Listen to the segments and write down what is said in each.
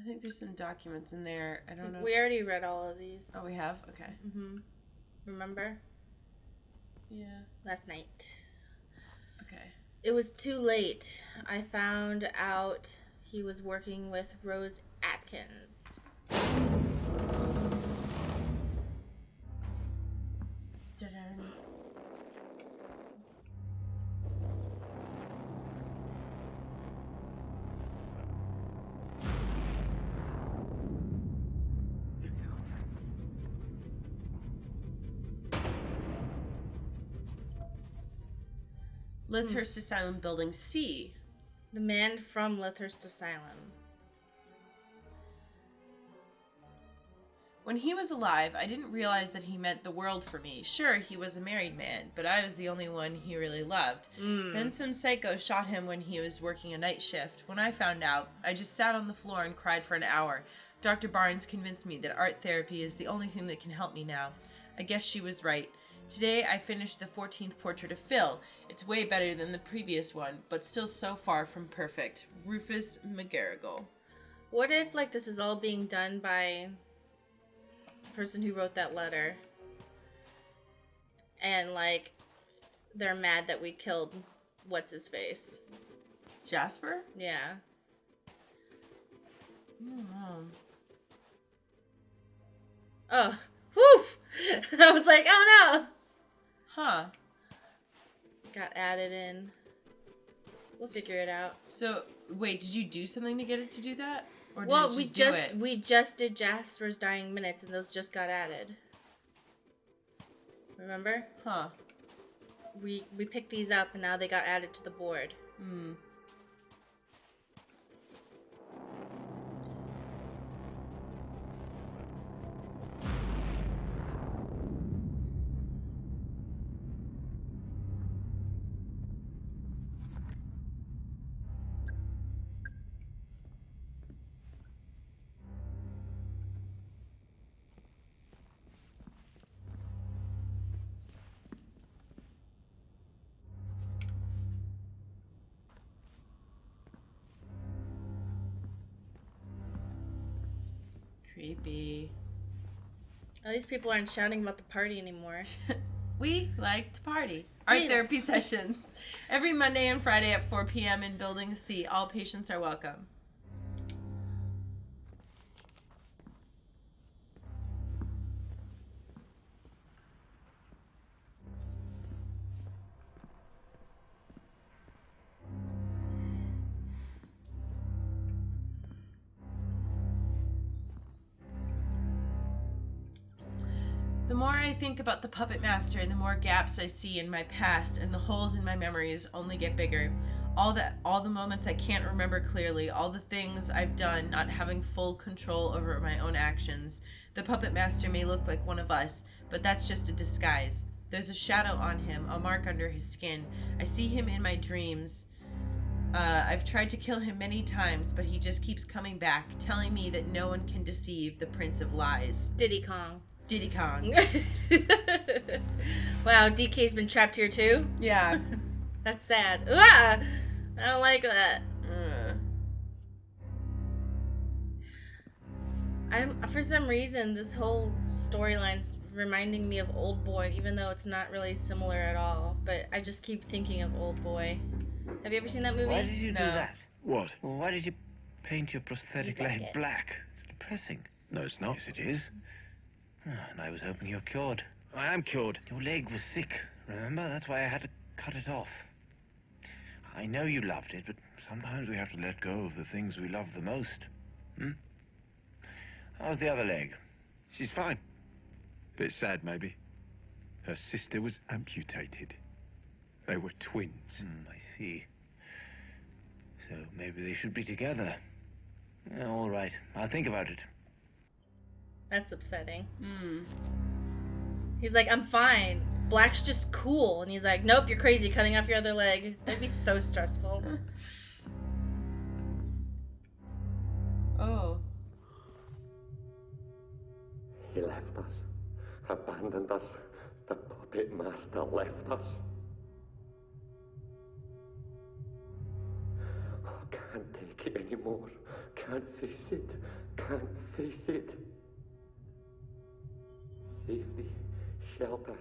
I think there's some documents in there. I don't know. We already read all of these. Oh, we have? Okay. Mm-hmm. Remember? Yeah. Last night. Okay. It was too late. I found out he was working with Rose Atkins. Da-dun. Lythurst Asylum Building C. The man from Lythurst Asylum. When he was alive, I didn't realize that he meant the world for me. Sure, he was a married man, but I was the only one he really loved. Then some psycho shot him when he was working a night shift. When I found out, I just sat on the floor and cried for an hour. Dr. Barnes convinced me that art therapy is the only thing that can help me now. I guess she was right. Today, I finished the 14th portrait of Phil. It's way better than the previous one, but still so far from perfect. Rufus McGarrigle. What if, like, this is all being done by the person who wrote that letter? And, like, they're mad that we killed what's-his-face. Jasper? Yeah. I don't know. Oh. Whew! I was like, oh no! Huh. Got added in. We'll figure it out. So, wait, did you do something to get it to do that? Or did Well, it just do it? we just did Jasper's dying minutes, and those just got added. Remember? Huh. We picked these up, and now they got added to the board. Hmm. Creepy. At least people aren't shouting about the party anymore. We like to party. Art therapy sessions. Every Monday and Friday at 4 p.m. in Building C. All patients are welcome. The more I think about the puppet master, the more gaps I see in my past, and the holes in my memories only get bigger. All the moments I can't remember clearly, all the things I've done, not having full control over my own actions. The puppet master may look like one of us, but that's just a disguise. There's a shadow on him, a mark under his skin. I see him in my dreams. I've tried to kill him many times, but he just keeps coming back, telling me that no one can deceive the Prince of Lies. Diddy Kong. Diddy Kong. Wow, DK's been trapped here too? Yeah. That's sad. Ah! I don't like that. For some reason, this whole storyline's reminding me of Old Boy, even though it's not really similar at all. But I just keep thinking of Old Boy. Have you ever seen that movie? Why did you do that? What? Well, why did you paint your prosthetic leg black? It's depressing. No, it's not. Yes, it is. And I was hoping you're cured. I am cured. Your leg was sick, remember? That's why I had to cut it off. I know you loved it, but sometimes we have to let go of the things we love the most. How's the other leg? She's fine. Bit sad, maybe. Her sister was amputated. They were twins. I see. So maybe they should be together. Yeah, all right. I'll think about it. That's upsetting. He's like, I'm fine. Black's just cool. And he's like, nope, you're crazy, cutting off your other leg. That'd be so stressful. Oh. He left us, abandoned us. The puppet master left us. Oh, can't take it anymore. Can't face it. Can't face it. Safety, shelter,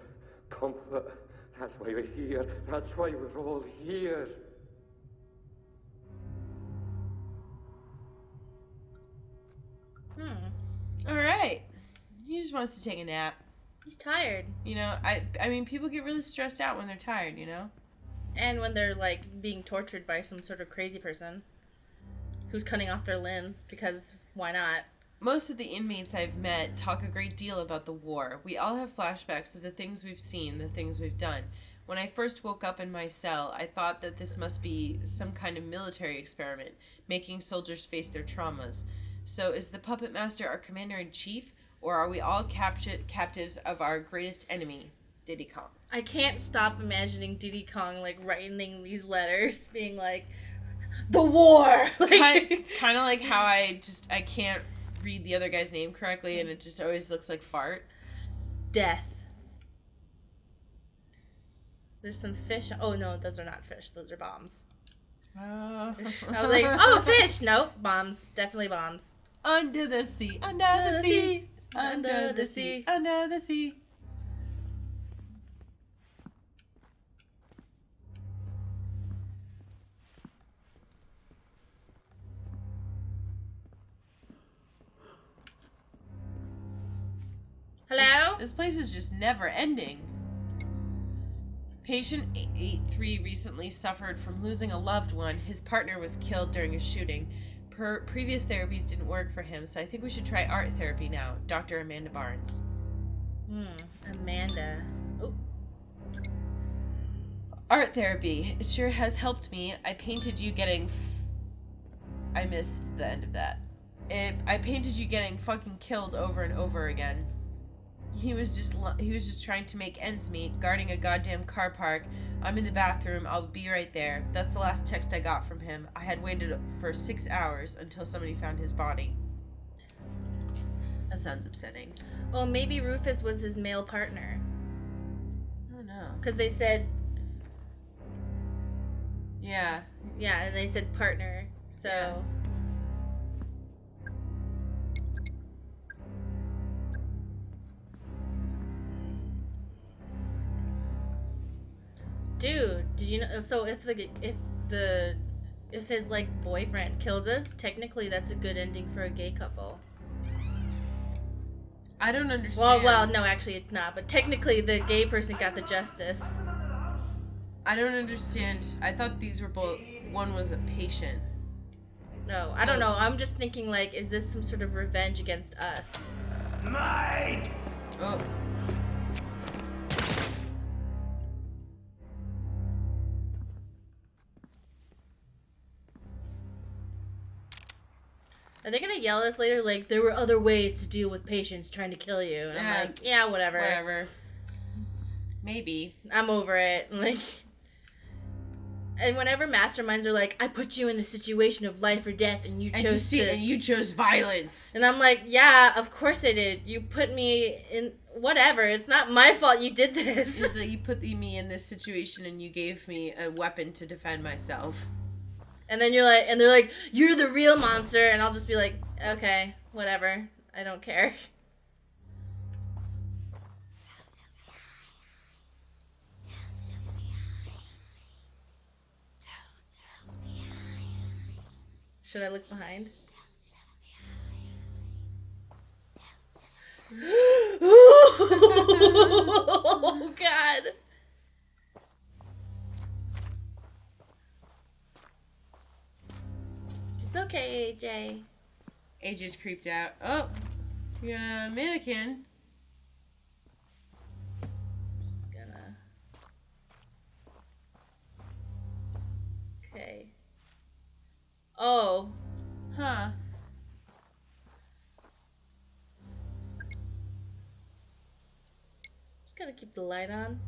comfort. That's why we're here. That's why we're all here. All right. He just wants to take a nap. He's tired. You know, I mean, people get really stressed out when they're tired, you know? And when they're, like, being tortured by some sort of crazy person who's cutting off their limbs, because why not? Most of the inmates I've met talk a great deal about the war. We all have flashbacks of the things we've seen, the things we've done. When I first woke up in my cell, I thought that this must be some kind of military experiment, making soldiers face their traumas. So is the Puppet Master our commander-in-chief, or are we all captives of our greatest enemy, Diddy Kong? I can't stop imagining Diddy Kong, like, writing these letters, being like, the war! Like, It's kind of like how I can't read the other guy's name correctly, and it just always looks like fart. death. There's some fish. Oh, no, those are not fish. Those are bombs. I was like, oh, fish! Nope, bombs. Definitely bombs. Under the sea, under the sea, under the sea, under the sea. Hello? This place is just never ending. Patient 883 recently suffered from losing a loved one. His partner was killed during a shooting. Previous therapies didn't work for him, so I think we should try art therapy now. Dr. Amanda Barnes. Amanda. Oh. Art therapy. It sure has helped me. I painted you getting... I missed the end of that. I painted you getting fucking killed over and over again. He was just trying to make ends meet, guarding a goddamn car park. I'm in the bathroom. I'll be right there. That's the last text I got from him. I had waited for 6 hours until somebody found his body. That sounds upsetting. Well, maybe Rufus was his male partner. I don't know. Because they said... Yeah. Yeah, and they said partner. So... Yeah. Dude, did you know? So if his like boyfriend kills us, technically that's a good ending for a gay couple. I don't understand. Well, no, actually it's not. But technically, the gay person got the justice. I don't understand. I thought these were both. One was a patient. No, I don't know. I'm just thinking like, is this some sort of revenge against us? Mine! Oh. Are they gonna yell at us later? Like, there were other ways to deal with patients trying to kill you. And I'm like, yeah, whatever. Whatever. Maybe. I'm over it. Like, and whenever masterminds are like, I put you in a situation of life or death, and you chose and you chose violence. And I'm like, yeah, of course I did. You put me in whatever. It's not my fault you did this. It's like you put me in this situation, and you gave me a weapon to defend myself. And then you're like, and they're like, you're the real monster, and I'll just be like, okay, whatever. I don't care. Should I look behind? Oh, God. It's okay, AJ. AJ's creeped out. Oh, you got a mannequin. Just gonna... Okay. Oh. Huh. Just gotta keep the light on.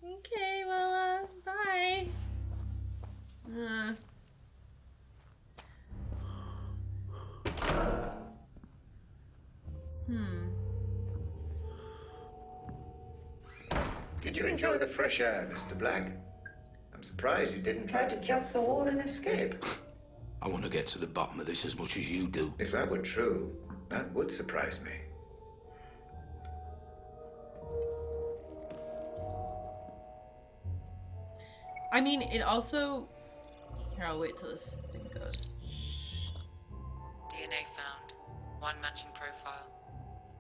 Okay, well, bye. Did you enjoy the fresh air, Mr. Black? I'm surprised surprised you didn't try to jump the wall and escape. I want to get to the bottom of this as much as you do. If that were true, that would surprise me. I mean, it also... Here, I'll wait till this thing goes. DNA found. One matching profile.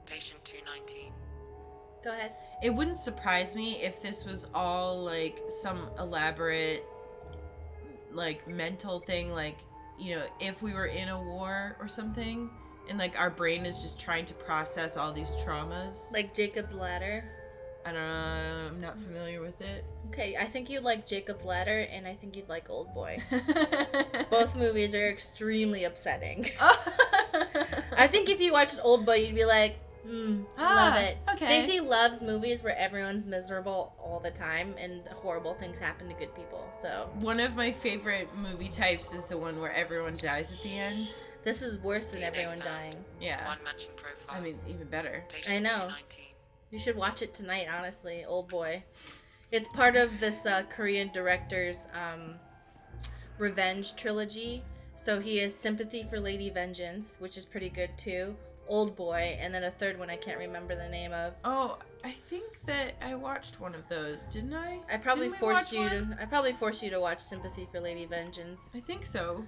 Patient 219. Go ahead. It wouldn't surprise me if this was all, like, some elaborate, like, mental thing, like, you know, if we were in a war or something, and, like, our brain is just trying to process all these traumas. Like Jacob's Ladder. I don't know, I'm not familiar with it. Okay, I think you'd like Jacob's Ladder, and I think you'd like Old Boy. Both movies are extremely upsetting. I think if you watched Old Boy, you'd be like, love it. Okay. Stacey loves movies where everyone's miserable all the time and horrible things happen to good people. So One of my favorite movie types is the one where everyone dies at the end. this is worse than everyone found. dying. Yeah. One matching profile. I mean, even better. Patient I know. 219. You should watch it tonight, honestly. Old Boy. It's part of this Korean director's revenge trilogy. So he has Sympathy for Lady Vengeance, which is pretty good too. Old Boy, and then a third one I can't remember the name of. Oh, I think that I watched one of those, didn't I? I probably Didn't we forced watch you one? to. I probably forced you to watch Sympathy for Lady Vengeance. I think so.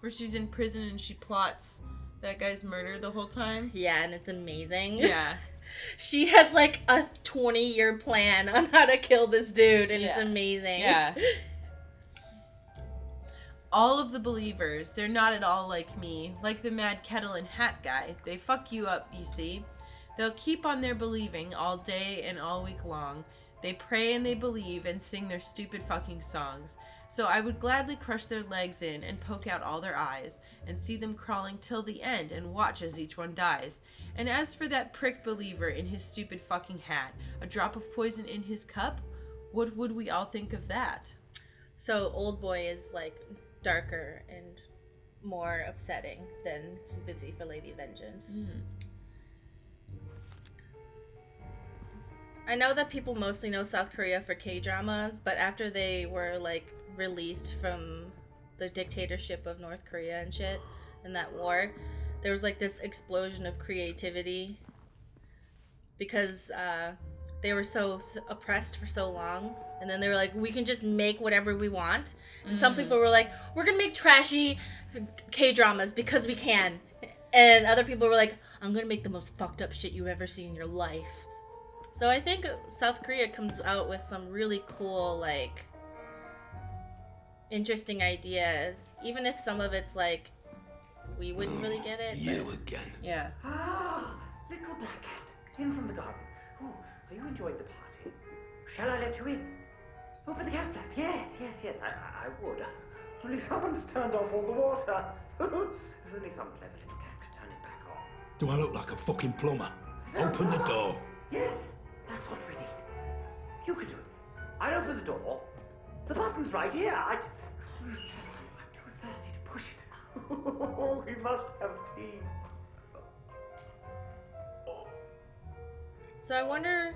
Where she's in prison and she plots that guy's murder the whole time. Yeah, and it's amazing. Yeah. She has like a 20-year plan on how to kill this dude, and it's Yeah. amazing. Yeah. All of the believers, they're not at all like me, like the mad kettle and hat guy. They fuck you up, you see. They'll keep on their believing all day and all week long. They pray and they believe and sing their stupid fucking songs. So I would gladly crush their legs in and poke out all their eyes and see them crawling till the end and watch as each one dies. And as for that prick believer in his stupid fucking hat, a drop of poison in his cup, what would we all think of that? So Old Boy is like darker and more upsetting than Sympathy for Lady Vengeance. I know that people mostly know South Korea for K-dramas, but after they were like released from the dictatorship of North Korea and shit in that war, there was like this explosion of creativity because they were so oppressed for so long, and then they were like, we can just make whatever we want. And some people were like, we're gonna make trashy K-dramas because we can. And other people were like, I'm gonna make the most fucked up shit you've ever seen in your life. So I think South Korea comes out with some really cool, like, interesting ideas, even if some of it's like we wouldn't really get it. You but- again. Yeah. Ah, little black cat, in from the garden. Oh, are you enjoying the party? Shall I let you in? Open the cat flap. Yes, I would. Only someone's turned off all the water. If only some clever little cat could turn it back on. Do I look like a fucking plumber? Open the door. Yes, that's what we need. You can do it. I'll open the door. The button's right here. I'm too thirsty to push it. Oh, he must have tea. So I wonder,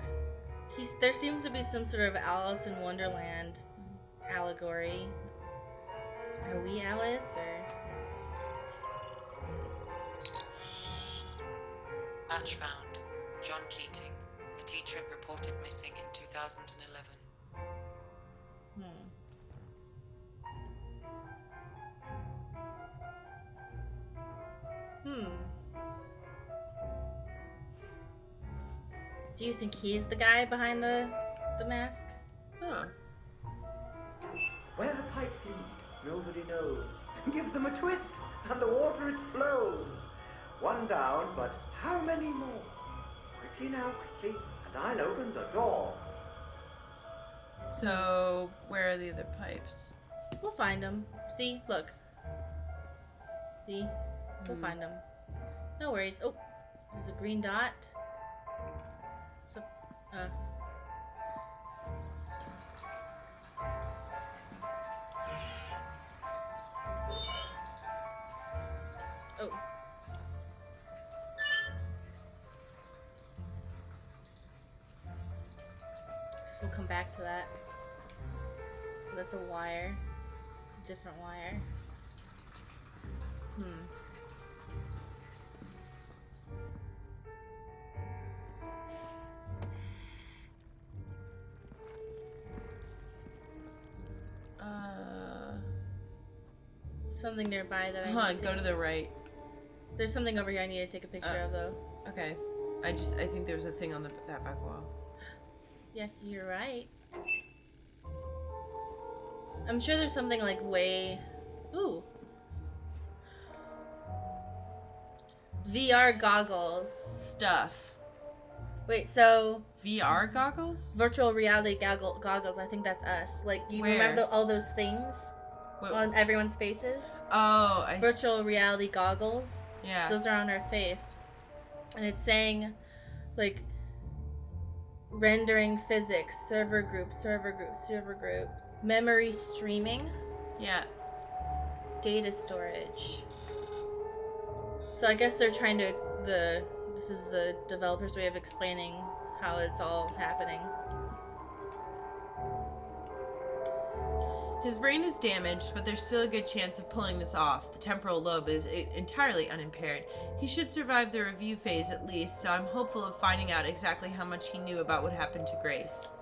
there seems to be some sort of Alice in Wonderland allegory. Are we Alice, or? Match found. John Keating, a teacher reported missing in 2011. Do you think he's the guy behind the mask? Huh. Where the pipes lead, nobody knows. Give them a twist, and the water it flows. One down, but how many more? Quickly now, quickly, and I'll open the door. So, where are the other pipes? We'll find him. See, look. See, we'll find him. No worries. Oh, there's a green dot. So, oh. Guess we'll come back to that. That's a wire. It's a different wire. Something nearby that I need Go to the right. There's something over here I need to take a picture of, though. Okay. I think there was a thing on that back wall. Yes, you're right. I'm sure there's something like way... Ooh. VR goggles. Stuff. Wait, so... VR goggles? Virtual reality goggles, I think that's us. Like, you remember all those things on everyone's faces? Oh, Virtual reality goggles. Yeah. Those are on our face. And it's saying, like, rendering physics, server group, memory streaming. Yeah. Data storage. So I guess they're trying to, this is the developer's way of explaining how it's all happening. His brain is damaged, but there's still a good chance of pulling this off. The temporal lobe is entirely unimpaired. He should survive the review phase at least, so I'm hopeful of finding out exactly how much he knew about what happened to Grace.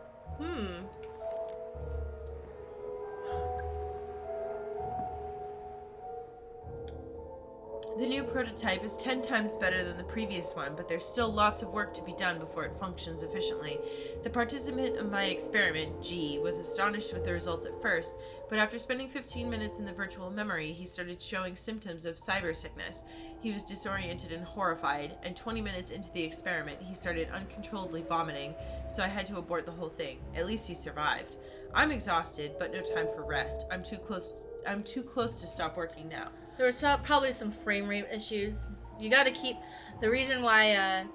The new prototype is 10 times better than the previous one, but there's still lots of work to be done before it functions efficiently. The participant of my experiment, G, was astonished with the results at first, but after spending 15 minutes in the virtual memory, he started showing symptoms of cyber sickness. He was disoriented and horrified, and 20 minutes into the experiment, he started uncontrollably vomiting, so I had to abort the whole thing. At least he survived. I'm exhausted, but no time for rest. I'm too close to stop working now. There was probably some frame rate issues. You gotta keep... The reason why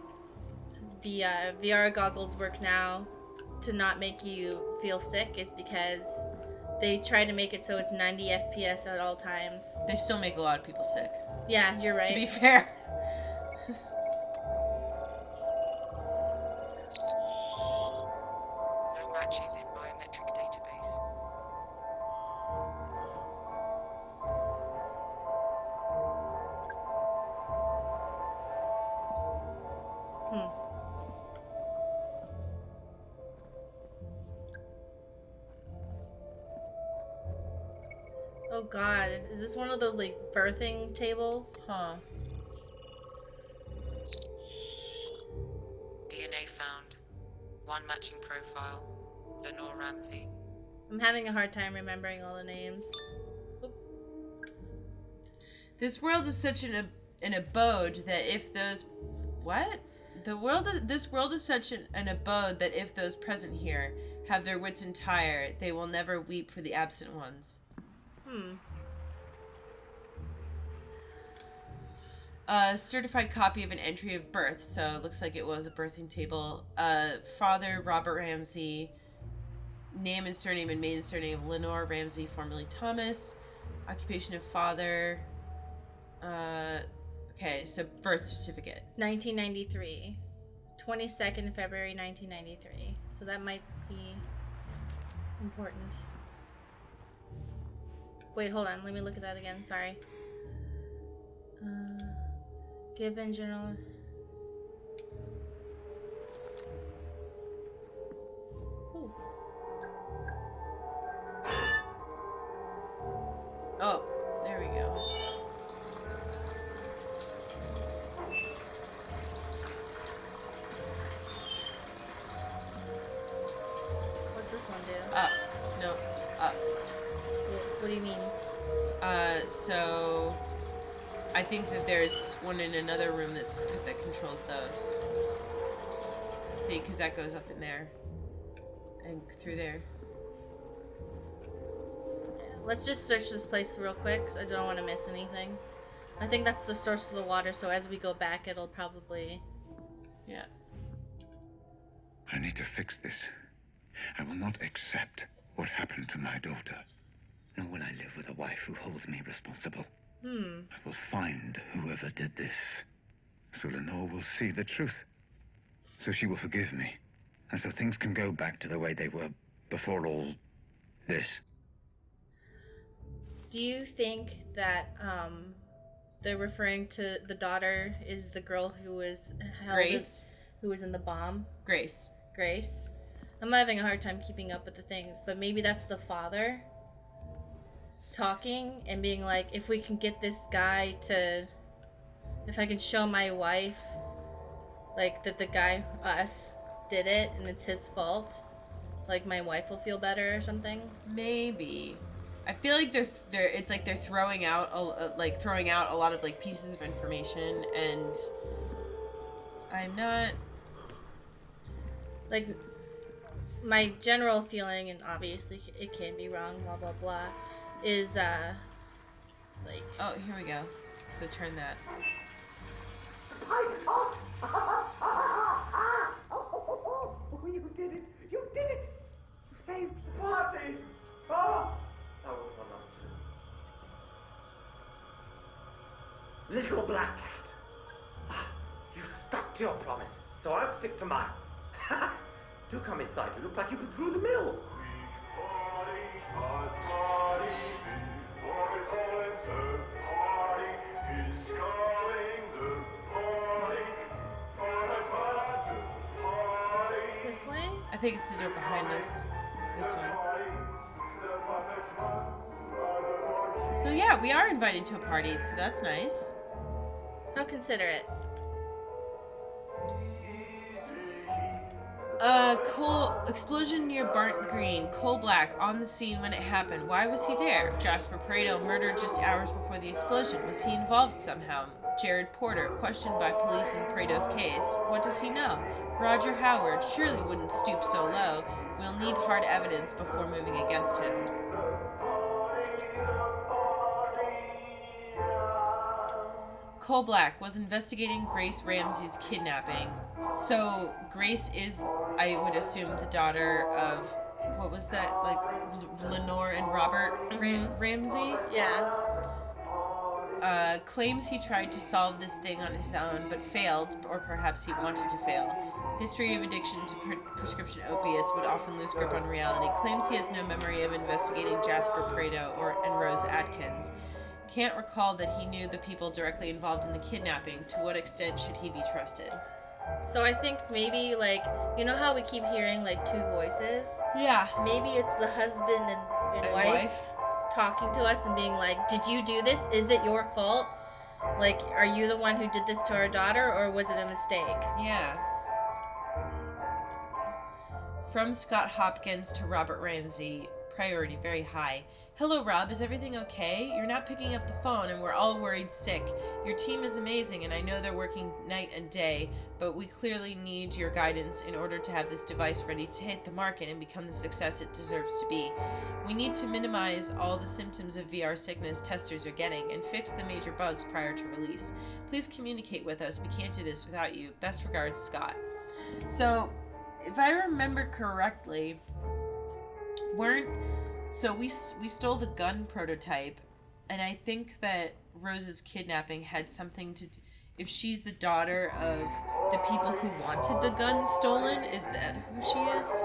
the VR goggles work now to not make you feel sick is because they try to make it so it's 90 FPS at all times. They still make a lot of people sick. Yeah, you're right. To be fair. No matches in biometric database. Oh god, is this one of those like birthing tables? Huh. DNA found. One matching profile. Lenore Ramsey. I'm having a hard time remembering all the names. Oop. This world is such an abode that if those... What? This world is such an abode that if those present here have their wits entire, they will never weep for the absent ones. A certified copy of an entry of birth, so it looks like it was a birthing table. Father, Robert Ramsey. Name and surname and maiden surname, Lenore Ramsey, formerly Thomas. Occupation of father. Okay, so birth certificate. 1993. 22nd February 1993. So that might be important. Wait, hold on. Let me look at that again. Sorry. Given general... Ooh. Oh, there we go. What's this one do? Up. No, up. What do you mean? So I think that there's one in another room that controls those. See, because that goes up in there and through there. Let's just search this place real quick, 'cause I don't want to miss anything. I think that's the source of the water, so as we go back, it'll probably... Yeah. I need to fix this. I will not accept what happened to my daughter. Nor will I live with a wife who holds me responsible. I will find whoever did this. So Lenore will see the truth. So she will forgive me. And so things can go back to the way they were before all this. Do you think that they're referring to the daughter is the girl who was Grace? Who was in the bomb? Grace. I'm having a hard time keeping up with the things, but maybe that's the father talking and being like, if we can get this guy to, if I can show my wife, like, that the guy, us, did it and it's his fault, like, my wife will feel better or something. Maybe. I feel like it's like they're throwing out a lot of like pieces of information, and I'm not like, my general feeling, and obviously it can be wrong, blah blah blah, is like, oh, here we go. So turn that. Oh, you did it! You did it! You saved the party! Oh! Oh, no. Little black cat. You stuck to your promise, so I'll stick to mine. Do come inside. You look like you could through the mill. this way? I think it's the door behind us. This one. So yeah, we are invited to a party, so that's nice. How considerate. Explosion near Barton Green. Coal Black on the scene when it happened. Why was he there? Jasper Pareto murdered just hours before the explosion. Was he involved somehow? Jared Porter, questioned by police in Pareto's case. What does he know? Roger Howard surely wouldn't stoop so low. We'll need hard evidence before moving against him. Coal Black was investigating Grace Ramsey's kidnapping. So Grace is, I would assume, the daughter of, what was that, like, Lenore and Robert Ramsey? Yeah. Claims he tried to solve this thing on his own, but failed, or perhaps he wanted to fail. History of addiction to prescription opiates would often lose grip on reality. Claims he has no memory of investigating Jasper Pareto and Rose Atkins. Can't recall that he knew the people directly involved in the kidnapping. To what extent should he be trusted? So I think maybe, like, you know how we keep hearing, like, two voices? Yeah. Maybe it's the husband and wife talking to us and being like, did you do this? Is it your fault? Like, are you the one who did this to our daughter, or was it a mistake? Yeah. From Scott Hopkins to Robert Ramsey. Priority very high. Hello, Rob. Is everything okay? You're not picking up the phone, and we're all worried sick. Your team is amazing, and I know they're working night and day, but we clearly need your guidance in order to have this device ready to hit the market and become the success it deserves to be. We need to minimize all the symptoms of VR sickness testers are getting and fix the major bugs prior to release. Please communicate with us. We can't do this without you. Best regards, Scott. So, if I remember correctly, So we stole the gun prototype, and I think that Rose's kidnapping had something to do, if she's the daughter of the people who wanted the gun stolen, is that who she is?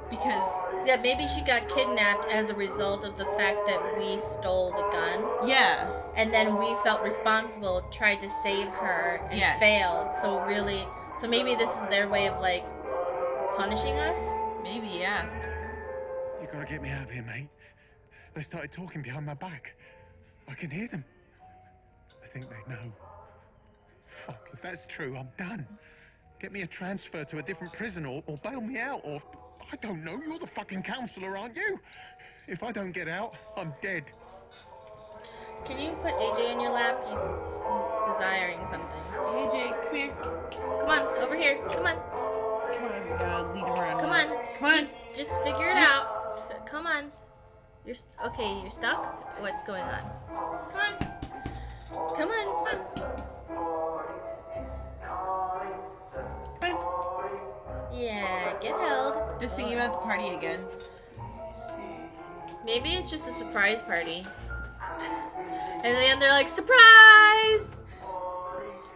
Because... yeah, maybe she got kidnapped as a result of the fact that we stole the gun. Yeah. And then we felt responsible, tried to save her, and failed. So really, so maybe this is their way of, like, punishing us? Maybe, yeah. You gotta get me out of here, mate. They started talking behind my back. I can hear them. I think they know. Fuck, if that's true, I'm done. Get me a transfer to a different prison or bail me out, or... I don't know, you're the fucking counselor, aren't you? If I don't get out, I'm dead. Can you put AJ in your lap? He's desiring something. AJ, come here. Come on, over here. Come on. Come on, we gotta lead him around. Come on. Come on. Just figure it out. Come on. You're stuck? What's going on? Come on. Come on. Come on. Yeah, get held. They're singing about the party again. Maybe it's just a surprise party. And then they're like, surprise!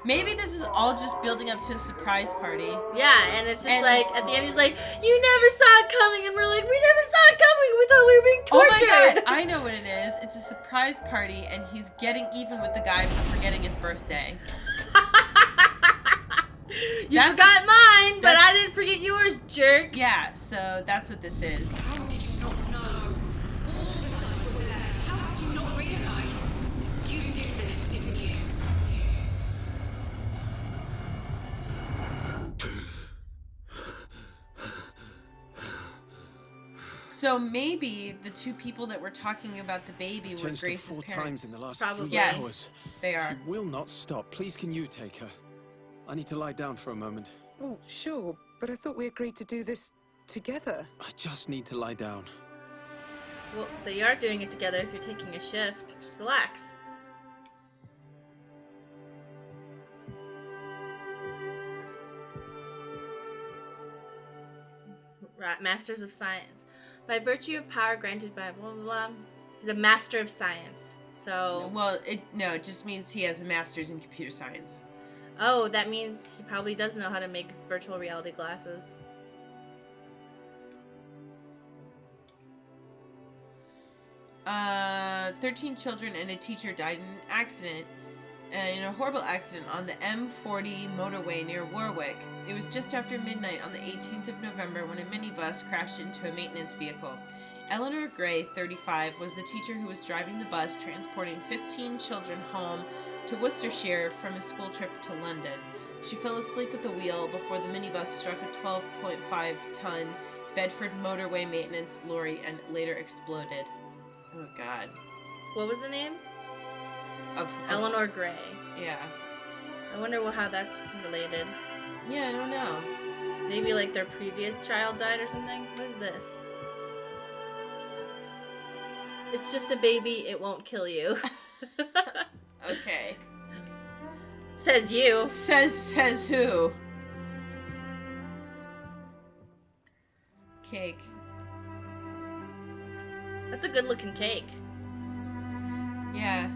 Maybe this is all just building up to a surprise party. Yeah, and it's just like, at the end he's like, you never saw it coming, and we're like, we never saw it coming, we thought we were being tortured. Oh my god, I know what it is. It's a surprise party, and he's getting even with the guy for forgetting his birthday. You forgot mine, but I didn't forget yours, jerk. Yeah, so that's what this is. How did you not know? All the time were there. How did you not realize? You did this, didn't you? So maybe the two people that were talking about the baby were Changed Grace's her 4 parents. times in the last Probably. 3 Yes, hours. they are. She will not stop. Please, can you take her? I need to lie down for a moment. Well, sure, but I thought we agreed to do this together. I just need to lie down. Well, they are doing it together if you're taking a shift. Just relax. Right, Masters of Science. By virtue of power granted by blah, blah, blah. He's a master of science. So... Well, it just means he has a master's in computer science. Oh, that means he probably does know how to make virtual reality glasses. 13 children and a teacher died in a horrible accident on the M40 motorway near Warwick. It was just after midnight on the 18th of November when a minibus crashed into a maintenance vehicle. Eleanor Gray, 35, was the teacher who was driving the bus transporting 15 children home to Worcestershire from a school trip to London. She fell asleep at the wheel before the minibus struck a 12.5-ton Bedford motorway maintenance lorry and later exploded. Oh, God. What was the name? Of Eleanor Gray. Yeah. I wonder how that's related. Yeah, I don't know. Maybe like their previous child died or something? What is this? It's just a baby, it won't kill you. Okay. Says you. Says who? Cake. That's a good looking cake. Yeah.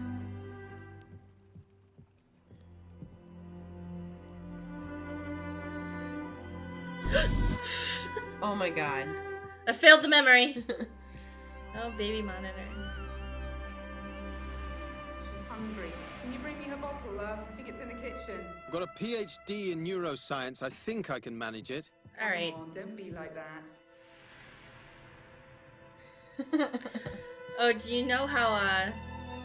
Oh my god. I failed the memory. Oh, baby monitor. She's hungry. Can you bring me her bottle, love? I think it's in the kitchen. I've got a PhD in neuroscience. I think I can manage it. All right. Come on, don't be like that. Oh, do you know how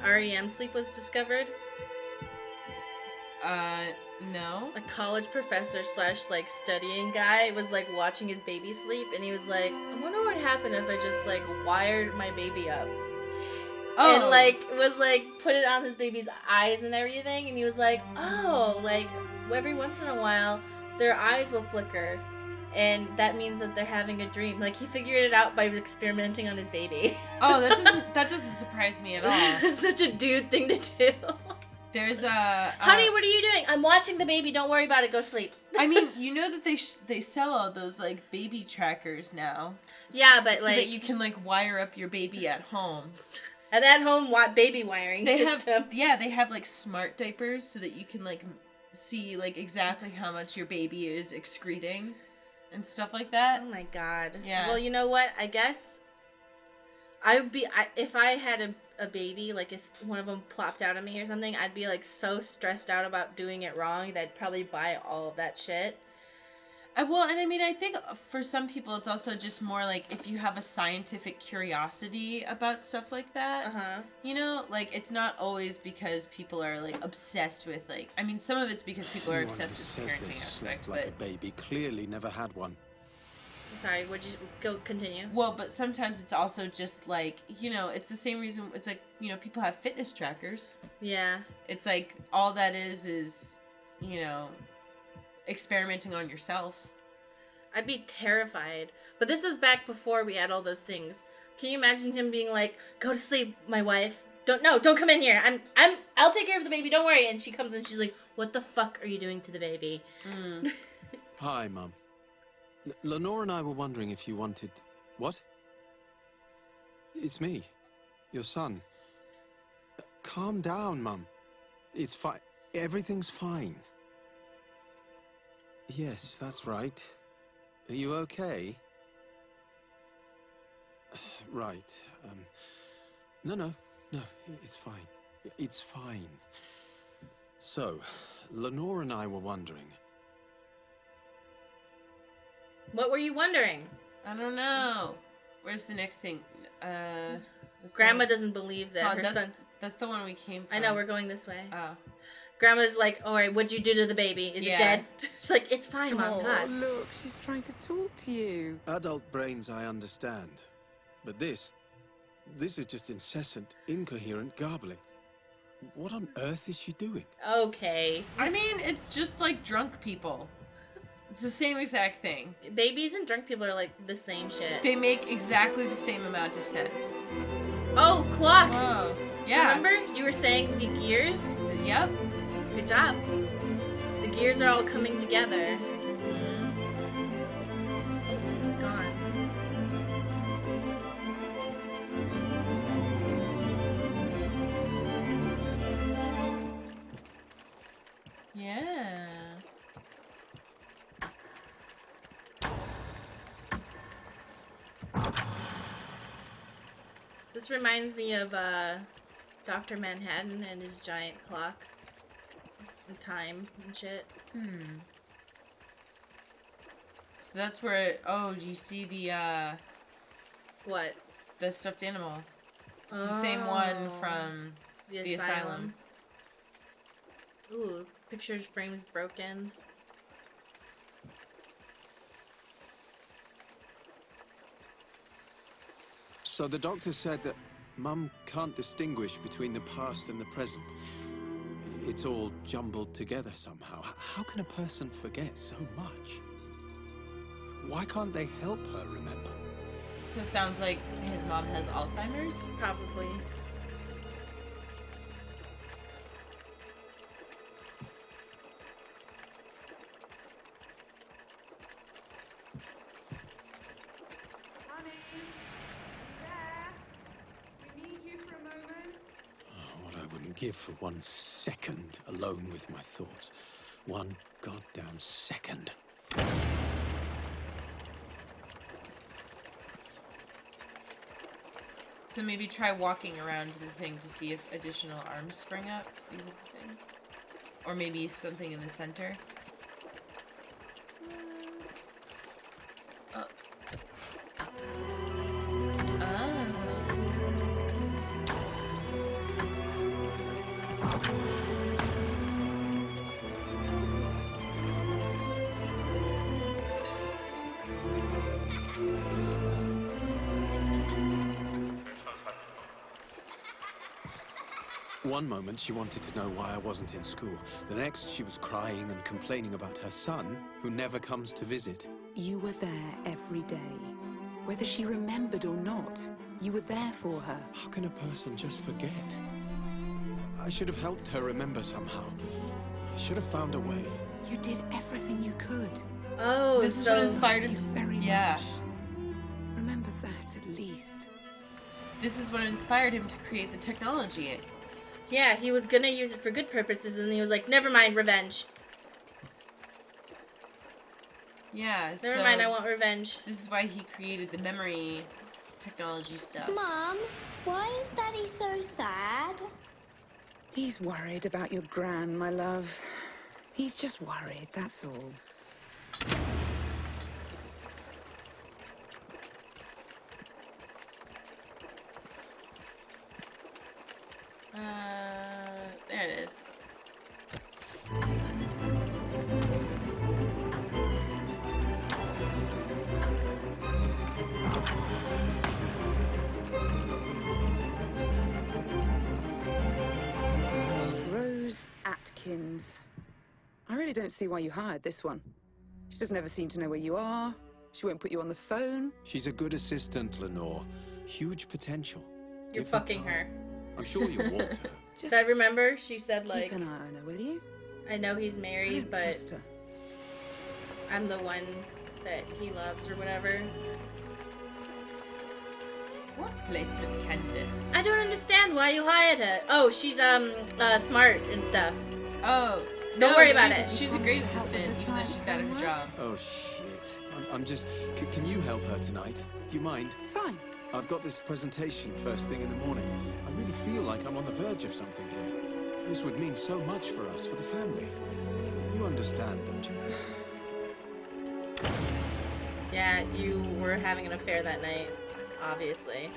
REM sleep was discovered? No. A college professor / like studying guy was like watching his baby sleep, and he was like, I wonder what would happen if I just like wired my baby up. Oh. And like was like put it on his baby's eyes and everything, and he was like, oh, like every once in a while their eyes will flicker, and that means that they're having a dream. Like he figured it out by experimenting on his baby. Oh, that doesn't surprise me at all. Such a dude thing to do. There's a honey, what are you doing? I'm watching the baby. Don't worry about it. Go sleep. I mean, you know that they sell all those like baby trackers now. Yeah, but so like that you can like wire up your baby at home. An at-home baby wiring system. They have like smart diapers so that you can like see like exactly how much your baby is excreting and stuff like that. Oh my god. Yeah. Well, you know what? I guess I would be if I had a baby, like if one of them plopped out at me or something, I'd be like so stressed out about doing it wrong that I'd probably buy all of that shit. Well, and I mean, I think for some people it's also just more like if you have a scientific curiosity about stuff like that. You know, like it's not always because people are like obsessed with like. I mean, some of it's because people are obsessed with the parenting aspect. Like a baby clearly never had one. I'm sorry. Would you go continue? Well, but sometimes it's also just like it's the same reason. It's like people have fitness trackers. Yeah. It's like all that is experimenting on yourself. I'd be terrified. But this is back before we had all those things. Can you imagine him being like, "Go to sleep, my wife. Don't come in here. I'll take care of the baby. Don't worry." And she comes in. She's like, "What the fuck are you doing to the baby?" Hi, Mum. Lenore and I were wondering if you wanted... What? It's me, your son. Calm down, Mum. It's fine. Everything's fine. Yes, that's right. Are you okay? Right. No, it's fine. It's fine. So, Lenore and I were wondering. What were you wondering? I don't know. Where's the next thing? Grandma doesn't believe that her that's, son... That's the one we came from. I know, we're going this way. Oh. Grandma's like, alright, what'd you do to the baby? Is it dead? She's like, it's fine, Mom, God. Look, she's trying to talk to you. Adult brains, I understand. But this is just incessant, incoherent garbling. What on earth is she doing? Okay. I mean, it's just like drunk people. It's the same exact thing. Babies and drunk people are like the same shit. They make exactly the same amount of sense. Oh, clock! Oh, yeah. Remember? You were saying the gears? Yep. Good job. The gears are all coming together. It's gone. Yeah. This reminds me of Dr. Manhattan and his giant clock. And time and shit. So that's where, oh, you see the, What? The stuffed animal. It's the same one from the asylum. Ooh, pictures, frames broken. So the doctor said that Mum can't distinguish between the past and the present. It's all jumbled together somehow. How can a person forget so much? Why can't they help her remember? So it sounds like his mom has Alzheimer's? Probably. Honey, there. We need you for a moment. Oh, what I wouldn't give for 1 second alone with my thoughts. 1 goddamn second. So maybe try walking around the thing to see if additional arms spring up. These are the things. Or maybe something in the center. Oh. One moment she wanted to know why I wasn't in school. The next she was crying and complaining about her son, who never comes to visit. You were there every day. Whether she remembered or not, you were there for her. How can a person just forget? I should have helped her remember somehow. I should have found a way. You did everything you could. Oh, this is what inspired him. Very yeah. much. Remember that at least. This is what inspired him to create the technology. Yeah, he was gonna use it for good purposes, and he was like, never mind, revenge. Yeah, Never mind, I want revenge. This is why he created the memory technology stuff. Mom, why is Daddy so sad? He's worried about your gran, my love. He's just worried, that's all. There it is. Rose Atkins. I really don't see why you hired this one. She doesn't ever seem to know where you are. She won't put you on the phone. She's a good assistant, Lenore. Huge potential. You're fucking her. I'm sure you want her. Just I remember she said like, keep an eye on her, will you? I know he's married, but trust her. I'm the one that he loves or whatever. Work placement candidates. I don't understand why you hired her. Oh, she's smart and stuff. Oh, Don't worry about it. She's a great assistant, even though she's bad at her job. Oh, shit. I'm just... Can you help her tonight? Do you mind? Fine. I've got this presentation first thing in the morning. I really feel like I'm on the verge of something here. This would mean so much for us, for the family. You understand, don't you? Yeah, you were having an affair that night, obviously.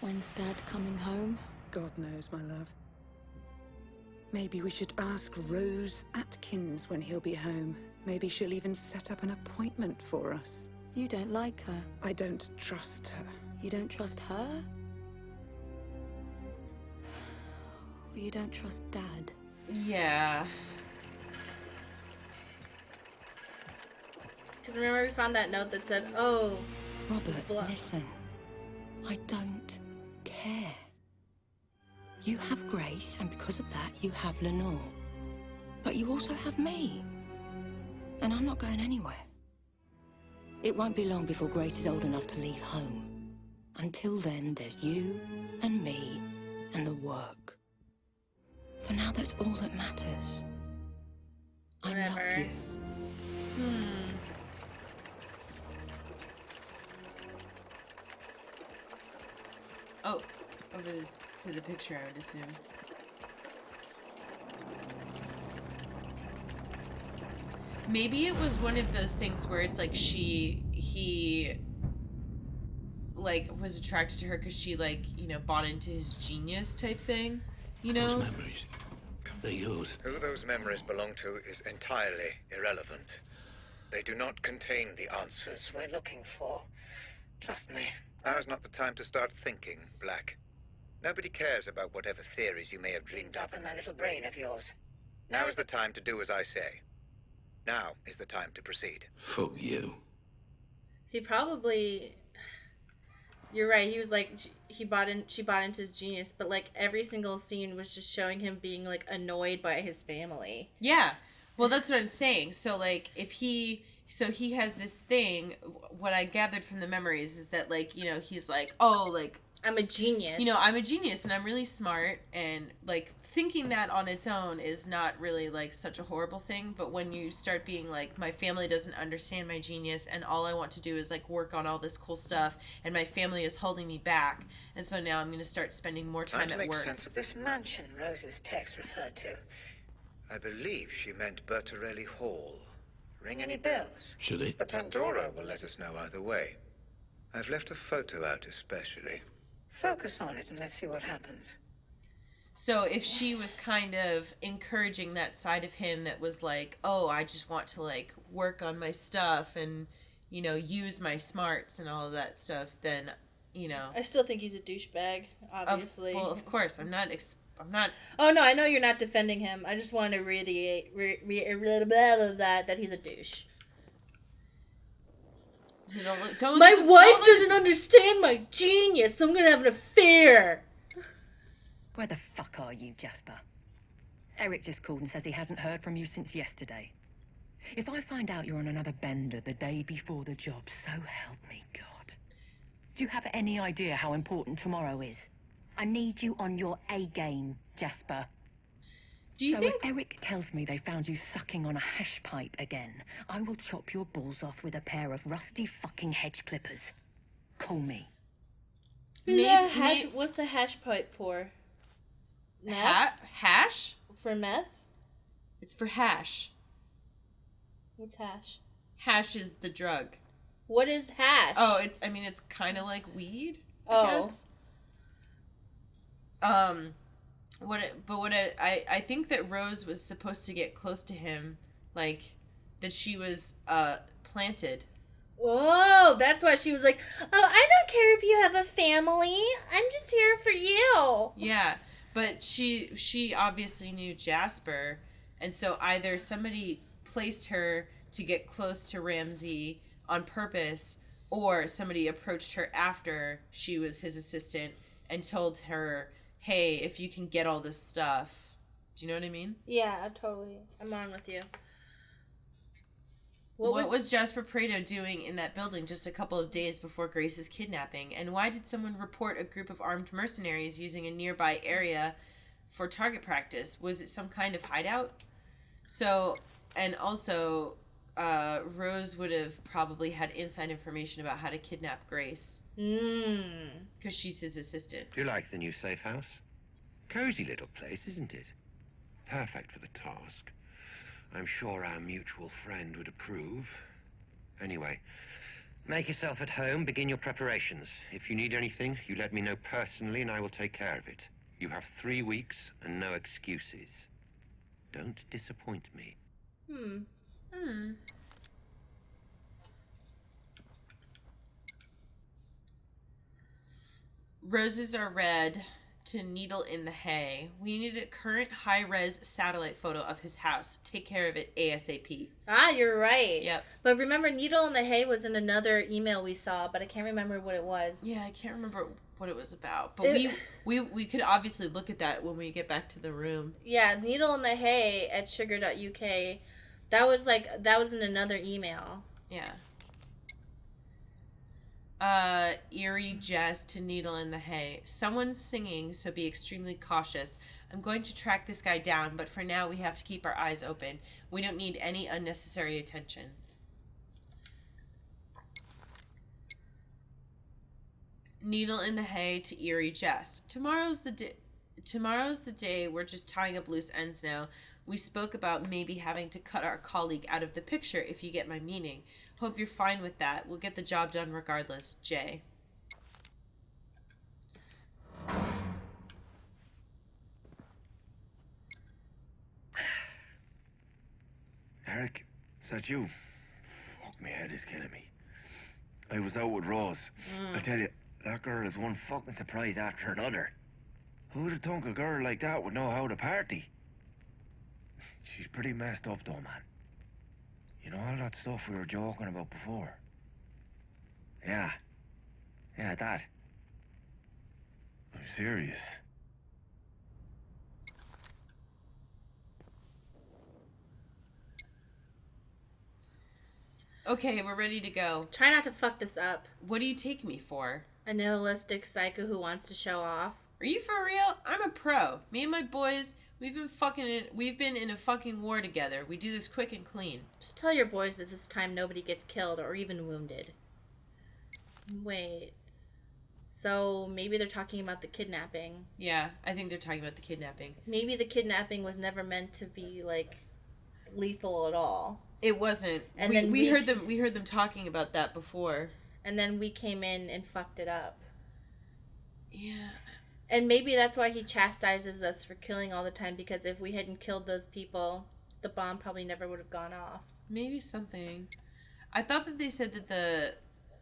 When's Dad coming home? God knows, my love. Maybe we should ask Rose Atkins when he'll be home. Maybe she'll even set up an appointment for us. You don't like her. I don't trust her. You don't trust her? You don't trust Dad? Yeah. Because remember we found that note that said, oh... Robert, listen. I don't care. You have Grace, and because of that, you have Lenore. But you also have me. And I'm not going anywhere. It won't be long before Grace is old enough to leave home. Until then, there's you, and me, and the work. For now, that's all that matters. I love you. Oh, over to the picture, I would assume. Maybe it was one of those things where it's like he like was attracted to her because she like, you know, bought into his genius type thing, you know? Those memories, they're yours. Who those memories belong to is entirely irrelevant. They do not contain the answers we're looking for. Trust me. Now's not the time to start thinking, Black. Nobody cares about whatever theories you may have dreamed up in that little brain of yours. Now is the time to do as I say. Now is the time to proceed. Fuck you. He probably... You're right, he was like, she bought into his genius, but like every single scene was just showing him being like annoyed by his family. Yeah. Well, that's what I'm saying. So like so he has this thing, what I gathered from the memories is that like, you know, he's like, oh, like, I'm a genius. You know, I'm a genius and I'm really smart, and like thinking that on its own is not really like such a horrible thing, but when you start being like, my family doesn't understand my genius and all I want to do is like work on all this cool stuff and my family is holding me back, and so now I'm going to start spending more time at work. Trying to make sense of this mansion Rose's text referred to. I believe she meant Bertarelli Hall. Ring any bells? Should it? The Pandora will let us know either way. I've left a photo out especially. Focus on it and let's see what happens. So if she was kind of encouraging that side of him that was like, oh, I just want to like work on my stuff and, you know, use my smarts and all of that stuff, then, you know. I still think he's a douchebag, obviously. Well, of course. I'm not. Oh, no, I know you're not defending him. I just want to reiterate that he's a douche. So don't my wife doesn't understand my genius, so I'm going to have an affair. Where the fuck are you, Jasper? Eric just called and says he hasn't heard from you since yesterday. If I find out you're on another bender the day before the job, so help me God. Do you have any idea how important tomorrow is? I need you on your A game, Jasper. Do you think if Eric tells me they found you sucking on a hash pipe again, I will chop your balls off with a pair of rusty fucking hedge clippers. Call me. What's a hash pipe for? Hash? For meth? It's for hash. What's hash? Hash is the drug. What is hash? Oh, it's kind of like weed, I guess. I think that Rose was supposed to get close to him, like that she was planted. Whoa, that's why she was like, oh, I don't care if you have a family. I'm just here for you. Yeah, but she obviously knew Jasper, and so either somebody placed her to get close to Ramsey on purpose, or somebody approached her after she was his assistant and told her, hey, if you can get all this stuff. Do you know what I mean? Yeah, totally. I'm on with you. What was Jasper Prado doing in that building just a couple of days before Grace's kidnapping? And why did someone report a group of armed mercenaries using a nearby area for target practice? Was it some kind of hideout? So, and also, Rose would have probably had inside information about how to kidnap Grace. Because she's his assistant. Do you like the new safe house? Cozy little place, isn't it? Perfect for the task. I'm sure our mutual friend would approve. Anyway, make yourself at home, begin your preparations. If you need anything, you let me know personally and I will take care of it. You have 3 weeks and no excuses. Don't disappoint me. Roses are red to Needle in the Hay. We need a current high-res satellite photo of his house. Take care of it ASAP. Ah, you're right. Yep. But remember, Needle in the Hay was in another email we saw, but I can't remember what it was. Yeah, I can't remember what it was about. But we could obviously look at that when we get back to the room. Yeah, Needle in the Hay at sugar.uk. That was in another email. Yeah. Eerie Jess to Needle in the Hay. Someone's singing, so be extremely cautious. I'm going to track this guy down, but for now we have to keep our eyes open. We don't need any unnecessary attention. Needle in the Hay to Eerie Jess. Tomorrow's the day. We're just tying up loose ends now. We spoke about maybe having to cut our colleague out of the picture, if you get my meaning. Hope you're fine with that. We'll get the job done regardless. Jay. Eric, is that you? Fuck, my head is killing me. I was out with Rose. I tell you, that girl is one fucking surprise after another. Who'd have thunk a girl like that would know how to party? She's pretty messed up though, man. You know all that stuff we were joking about before? Yeah, that. I'm serious. Okay, we're ready to go. Try not to fuck this up. What do you take me for? A nihilistic psycho who wants to show off. Are you for real? I'm a pro. Me and my boys, we've been in a fucking war together. We do this quick and clean. Just tell your boys that this time nobody gets killed or even wounded. Wait. So maybe they're talking about the kidnapping. Yeah, I think they're talking about the kidnapping. Maybe the kidnapping was never meant to be like lethal at all. It wasn't. And we heard them talking about that before. And then we came in and fucked it up. Yeah. And maybe that's why he chastises us for killing all the time, because if we hadn't killed those people, the bomb probably never would have gone off. Maybe something. I thought that they said that the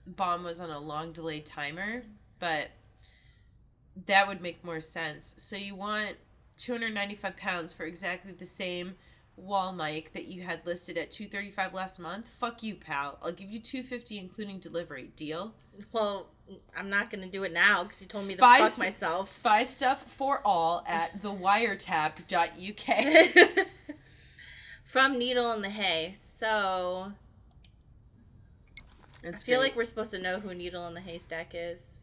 bomb was on a long delayed timer, but that would make more sense. So you want 295 pounds for exactly the same wall mic that you had listed at $235 last month? Fuck you, pal. I'll give you $250 including delivery. Deal? Well, I'm not going to do it now because you told me to fuck myself. Spy stuff for all at thewiretap.uk. From Needle in the Hay. So I feel like we're supposed to know who Needle in the Haystack is.